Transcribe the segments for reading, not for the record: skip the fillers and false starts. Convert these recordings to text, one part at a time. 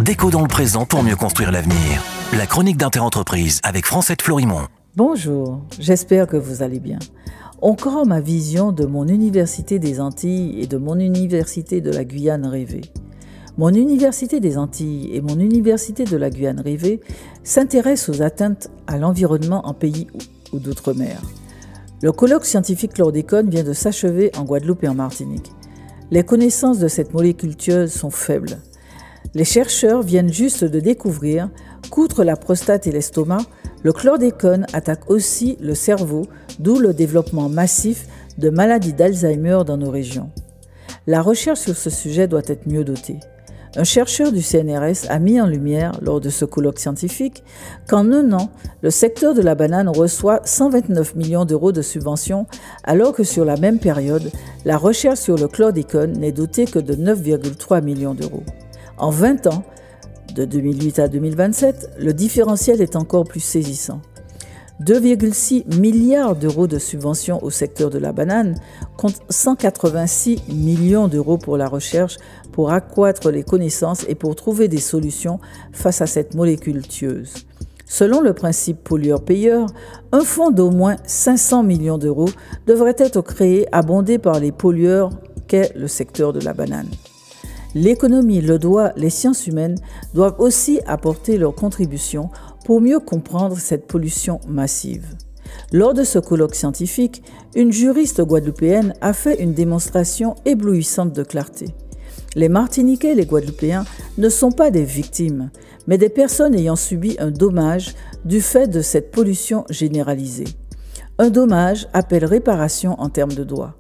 Déco dans le présent pour mieux construire l'avenir. La chronique d'Interentreprise avec Francette Florimond. Bonjour, j'espère que vous allez bien. Encore ma vision de mon université des Antilles et de mon université de la Guyane rêvée. Mon université des Antilles et mon université de la Guyane rêvée s'intéressent aux atteintes à l'environnement en pays ou d'outre-mer. Le colloque scientifique chlordécone vient de s'achever en Guadeloupe et en Martinique. Les connaissances de cette molécule tueuse sont faibles. Les chercheurs viennent juste de découvrir qu'outre la prostate et l'estomac, le chlordécone attaque aussi le cerveau, d'où le développement massif de maladies d'Alzheimer dans nos régions. La recherche sur ce sujet doit être mieux dotée. Un chercheur du CNRS a mis en lumière, lors de ce colloque scientifique, qu'en un an, le secteur de la banane reçoit 129 millions d'euros de subventions, alors que sur la même période, la recherche sur le chlordécone n'est dotée que de 9,3 millions d'euros. En 20 ans, de 2008 à 2027, le différentiel est encore plus saisissant. 2,6 milliards d'euros de subventions au secteur de la banane contre 186 millions d'euros pour la recherche pour accroître les connaissances et pour trouver des solutions face à cette molécule tueuse. Selon le principe pollueur-payeur, un fonds d'au moins 500 millions d'euros devrait être créé, abondé par les pollueurs qu'est le secteur de la banane. L'économie, le droit, les sciences humaines doivent aussi apporter leur contribution pour mieux comprendre cette pollution massive. Lors de ce colloque scientifique, une juriste guadeloupéenne a fait une démonstration éblouissante de clarté. Les Martiniquais et les Guadeloupéens ne sont pas des victimes, mais des personnes ayant subi un dommage du fait de cette pollution généralisée. Un dommage appelle réparation en termes de droit.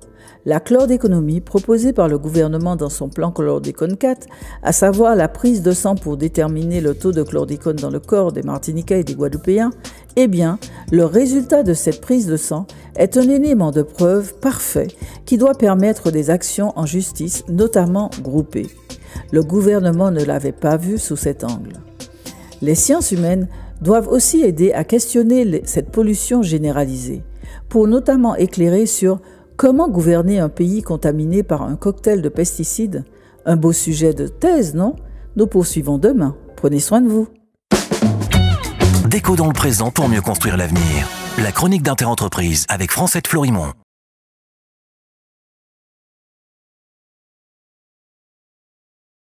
La chlordéconomie proposée par le gouvernement dans son plan Chlordécone 4, à savoir la prise de sang pour déterminer le taux de chlordécone dans le corps des Martiniquais et des Guadeloupéens, eh bien, le résultat de cette prise de sang est un élément de preuve parfait qui doit permettre des actions en justice, notamment groupées. Le gouvernement ne l'avait pas vu sous cet angle. Les sciences humaines doivent aussi aider à questionner cette pollution généralisée, pour notamment éclairer sur comment gouverner un pays contaminé par un cocktail de pesticides? Un beau sujet de thèse, non? Nous poursuivons demain. Prenez soin de vous. Déco dans le présent pour mieux construire l'avenir. La chronique d'Interentreprise avec Francette Florimond.